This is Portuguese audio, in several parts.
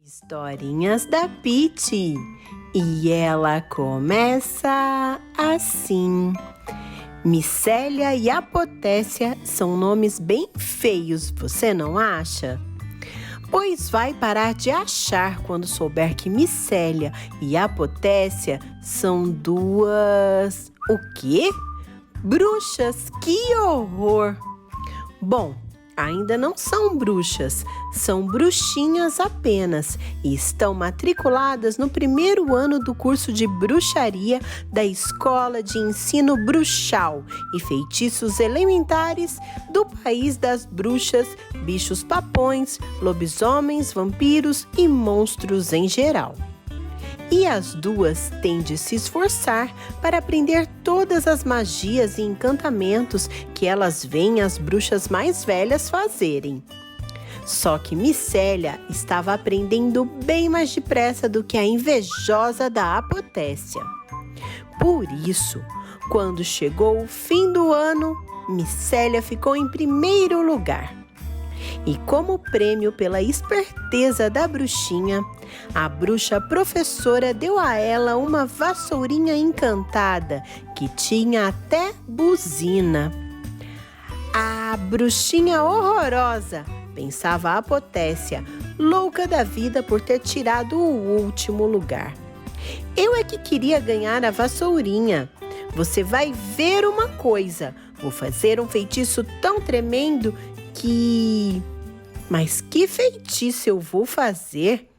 Historinhas da Pitty. E ela começa assim. Micélia e Apotécia são nomes bem feios, você não acha? Pois vai parar de achar quando souber que Micélia e Apotécia são duas... O quê? Bruxas, que horror! Bom, ainda não são bruxas, são bruxinhas apenas e estão matriculadas no primeiro ano do curso de bruxaria da Escola de Ensino Bruxal e Feitiços Elementares do País das Bruxas, Bichos Papões, Lobisomens, Vampiros e Monstros em geral. E as duas têm de se esforçar para aprender todas as magias e encantamentos que elas veem as bruxas mais velhas fazerem. Só que Micélia estava aprendendo bem mais depressa do que a invejosa da Apotécia. Por isso, quando chegou o fim do ano, Micélia ficou em primeiro lugar. E como prêmio pela esperteza da bruxinha, a bruxa professora deu a ela uma vassourinha encantada que tinha até buzina. Ah, bruxinha horrorosa, pensava a Apotécia, louca da vida por ter tirado o último lugar. Eu é que queria ganhar a vassourinha. Você vai ver uma coisa, vou fazer um feitiço tão tremendo que... Mas que feitiço eu vou fazer?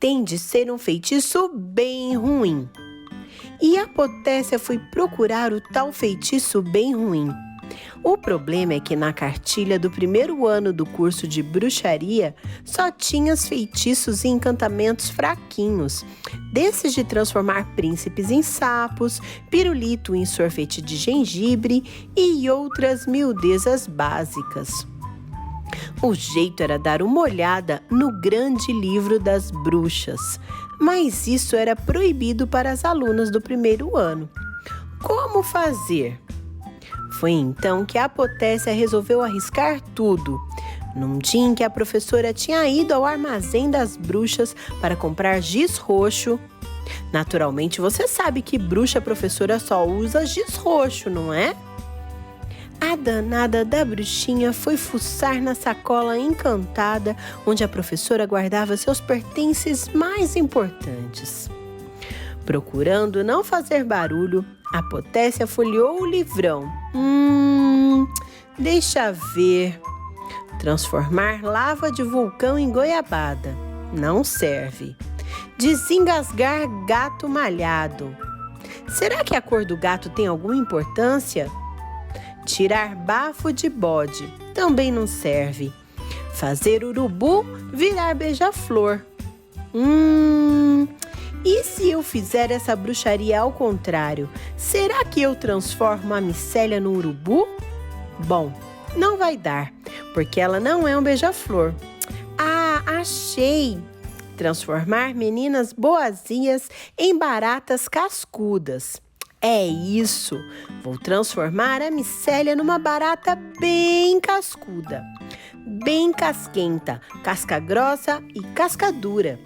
Tem de ser um feitiço bem ruim. E a Apotécia foi procurar o tal feitiço bem ruim. O problema é que na cartilha do primeiro ano do curso de bruxaria só tinha os feitiços e encantamentos fraquinhos, desses de transformar príncipes em sapos, pirulito em sorvete de gengibre e outras miudezas básicas. O jeito era dar uma olhada no grande livro das bruxas, mas isso era proibido para as alunas do primeiro ano. Como fazer? Foi então que a Apotécia resolveu arriscar tudo. Num dia em que a professora tinha ido ao armazém das bruxas para comprar giz roxo. Naturalmente, você sabe que bruxa professora só usa giz roxo, não é? A danada da bruxinha foi fuçar na sacola encantada, onde a professora guardava seus pertences mais importantes. Procurando não fazer barulho, a Apotécia folheou o livrão. Deixa ver. Transformar lava de vulcão em goiabada. Não serve. Desengasgar gato malhado. Será que a cor do gato tem alguma importância? Tirar bafo de bode, também não serve. Fazer urubu virar beija-flor. E se eu fizer essa bruxaria ao contrário? Será que eu transformo a Micélia no urubu? Bom, não vai dar, porque ela não é um beija-flor. Ah, achei! Transformar meninas boazinhas em baratas cascudas. É isso! Vou transformar a Micélia numa barata bem cascuda, bem casquenta, casca grossa e casca dura.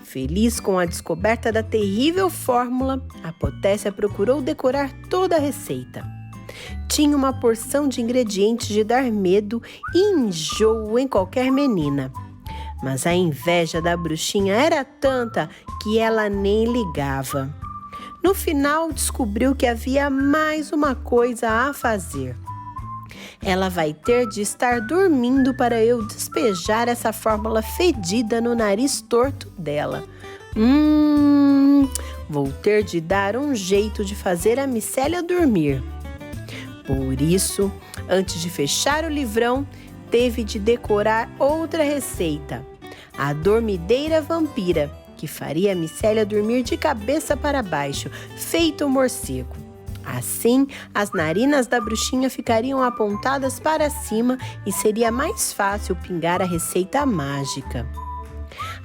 Feliz com a descoberta da terrível fórmula, a Apotécia procurou decorar toda a receita. Tinha uma porção de ingredientes de dar medo e enjoo em qualquer menina. Mas a inveja da bruxinha era tanta que ela nem ligava. No final, descobriu que havia mais uma coisa a fazer. Ela vai ter de estar dormindo para eu despejar essa fórmula fedida no nariz torto dela. Vou ter de dar um jeito de fazer a Micélia dormir. Por isso, antes de fechar o livrão, teve de decorar outra receita. A dormideira vampira, que faria a Micélia dormir de cabeça para baixo, feito um morcego. Assim, as narinas da bruxinha ficariam apontadas para cima e seria mais fácil pingar a receita mágica.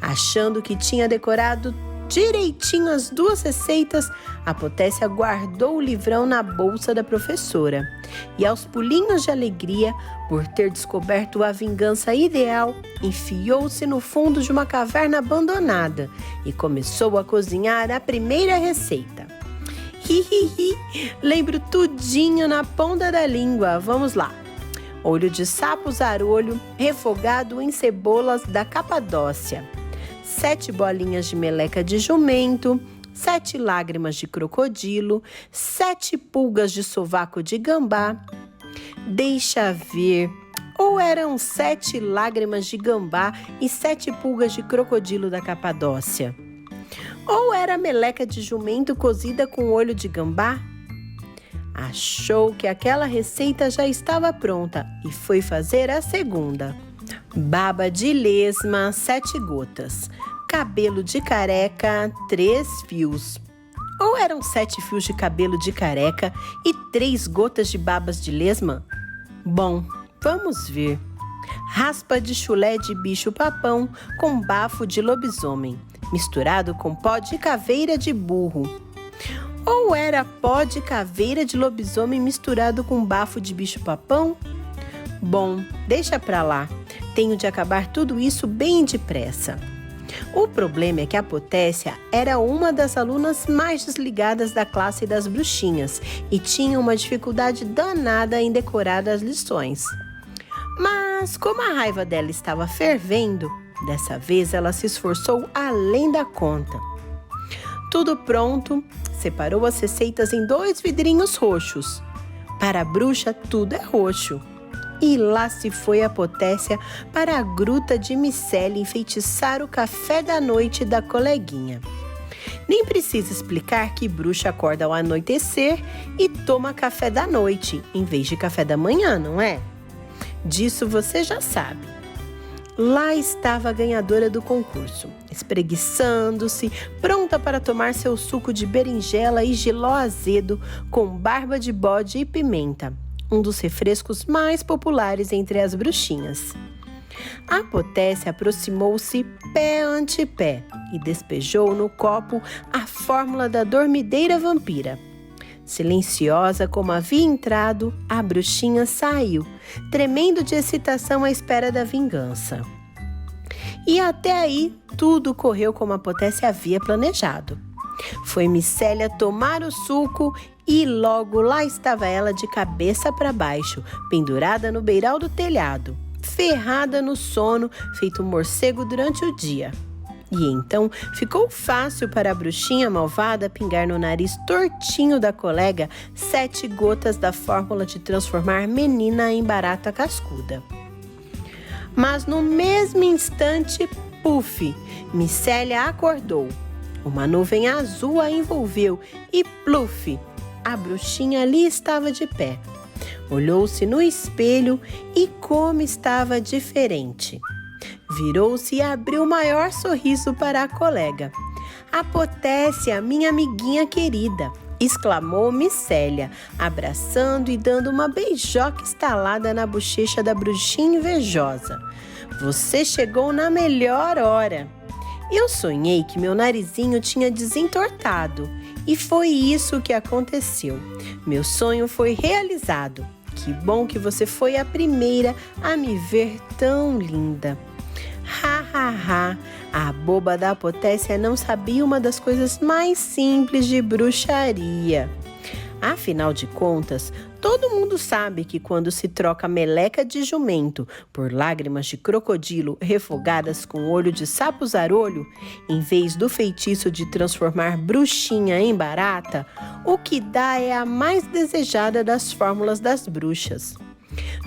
Achando que tinha decorado direitinho as 2 receitas, a Potécia guardou o livrão na bolsa da professora. E aos pulinhos de alegria, por ter descoberto a vingança ideal, enfiou-se no fundo de uma caverna abandonada e começou a cozinhar a primeira receita. Lembro tudinho na ponta da língua. Vamos lá. Olho de sapo zarolho refogado em cebolas da Capadócia. 7 bolinhas de meleca de jumento, 7 lágrimas de crocodilo, 7 pulgas de sovaco de gambá. Deixa ver, ou eram 7 lágrimas de gambá e 7 pulgas de crocodilo da Capadócia? Ou era meleca de jumento cozida com olho de gambá? Achou que aquela receita já estava pronta e foi fazer a segunda. Baba de lesma, 7 gotas. Cabelo de careca, 3 fios. Ou eram 7 fios de cabelo de careca e 3 gotas de babas de lesma? Bom, vamos ver. Raspa de chulé de bicho-papão com bafo de lobisomem, misturado com pó de caveira de burro. Ou era pó de caveira de lobisomem misturado com bafo de bicho-papão? Bom, deixa pra lá. Tenho de acabar tudo isso bem depressa. O problema é que a Potécia era uma das alunas mais desligadas da classe das bruxinhas e tinha uma dificuldade danada em decorar as lições. Mas, como a raiva dela estava fervendo, dessa vez ela se esforçou além da conta. Tudo pronto, separou as receitas em 2 vidrinhos roxos. Para a bruxa, tudo é roxo. E lá se foi a Potécia para a gruta de Micélia enfeitiçar o café da noite da coleguinha. Nem precisa explicar que bruxa acorda ao anoitecer e toma café da noite, em vez de café da manhã, não é? Disso você já sabe. Lá estava a ganhadora do concurso, espreguiçando-se, pronta para tomar seu suco de berinjela e jiló azedo com barba de bode e pimenta, um dos refrescos mais populares entre as bruxinhas. A Potécia aproximou-se pé ante pé e despejou no copo a fórmula da dormideira vampira. Silenciosa como havia entrado, a bruxinha saiu, tremendo de excitação à espera da vingança. E até aí, tudo correu como a Potécia havia planejado. Foi Micélia tomar o suco e logo lá estava ela de cabeça para baixo, pendurada no beiral do telhado, ferrada no sono, feito um morcego durante o dia. E então ficou fácil para a bruxinha malvada pingar no nariz tortinho da colega 7 gotas da fórmula de transformar menina em barata cascuda. Mas no mesmo instante, puf, Micélia acordou. Uma nuvem azul a envolveu e pluf, a bruxinha ali estava de pé. Olhou-se no espelho e como estava diferente. Virou-se e abriu o maior sorriso para a colega. "A Potécia, minha amiguinha querida!" exclamou Micélia, abraçando e dando uma beijoca estalada na bochecha da bruxinha invejosa. "Você chegou na melhor hora. Eu sonhei que meu narizinho tinha desentortado e foi isso que aconteceu. Meu sonho foi realizado. Que bom que você foi a primeira a me ver tão linda." Ha, ha, ha. A boba da Potécia não sabia uma das coisas mais simples de bruxaria. Afinal de contas, todo mundo sabe que quando se troca meleca de jumento por lágrimas de crocodilo refogadas com olho de sapo zarolho, em vez do feitiço de transformar bruxinha em barata, o que dá é a mais desejada das fórmulas das bruxas.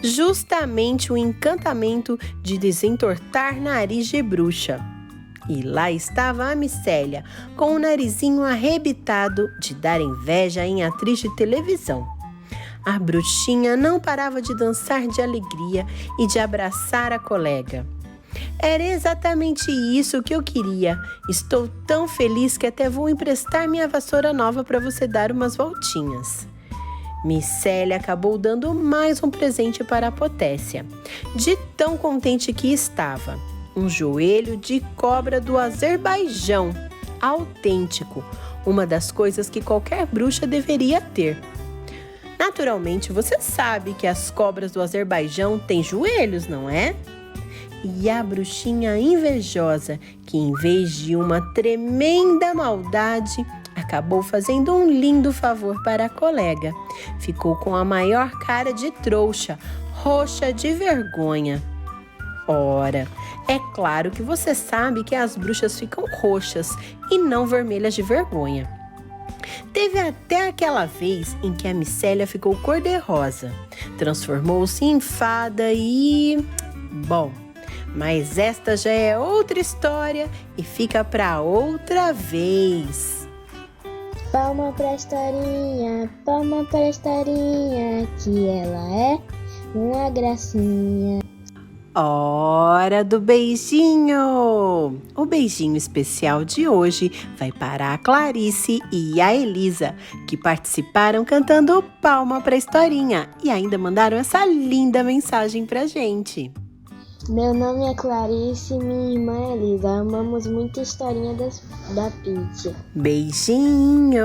Justamente o encantamento de desentortar nariz de bruxa. E lá estava a Micélia, com o narizinho arrebitado de dar inveja em atriz de televisão. A bruxinha não parava de dançar de alegria e de abraçar a colega. "Era exatamente isso que eu queria. Estou tão feliz que até vou emprestar minha vassoura nova para você dar umas voltinhas." Micélia acabou dando mais um presente para a Potécia, de tão contente que estava. Um joelho de cobra do Azerbaijão, autêntico, uma das coisas que qualquer bruxa deveria ter. Naturalmente, você sabe que as cobras do Azerbaijão têm joelhos, não é? E a bruxinha invejosa, que em vez de uma tremenda maldade, acabou fazendo um lindo favor para a colega. Ficou com a maior cara de trouxa, roxa de vergonha. Ora, é claro que você sabe que as bruxas ficam roxas e não vermelhas de vergonha. Teve até aquela vez em que a Micélia ficou cor-de-rosa, transformou-se em fada e... Bom, mas esta já é outra história e fica para outra vez. Palma pra historinha, que ela é uma gracinha. Hora do beijinho! O beijinho especial de hoje vai para a Clarice e a Elisa, que participaram cantando Palma pra Historinha e ainda mandaram essa linda mensagem pra gente. Meu nome é Clarice e minha irmã é Elisa. Amamos muito a historinha da Pitty. Beijinho!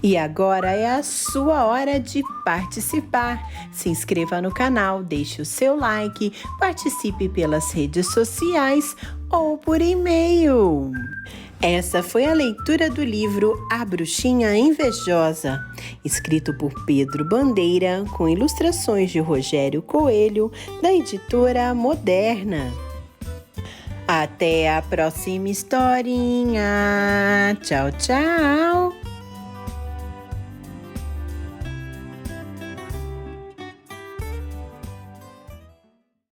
E agora é a sua hora de participar. Se inscreva no canal, deixe o seu like, participe pelas redes sociais ou por e-mail. Essa foi a leitura do livro A Bruxinha Invejosa, escrito por Pedro Bandeira, com ilustrações de Rogério Coelho, da editora Moderna. Até a próxima historinha. Tchau, tchau!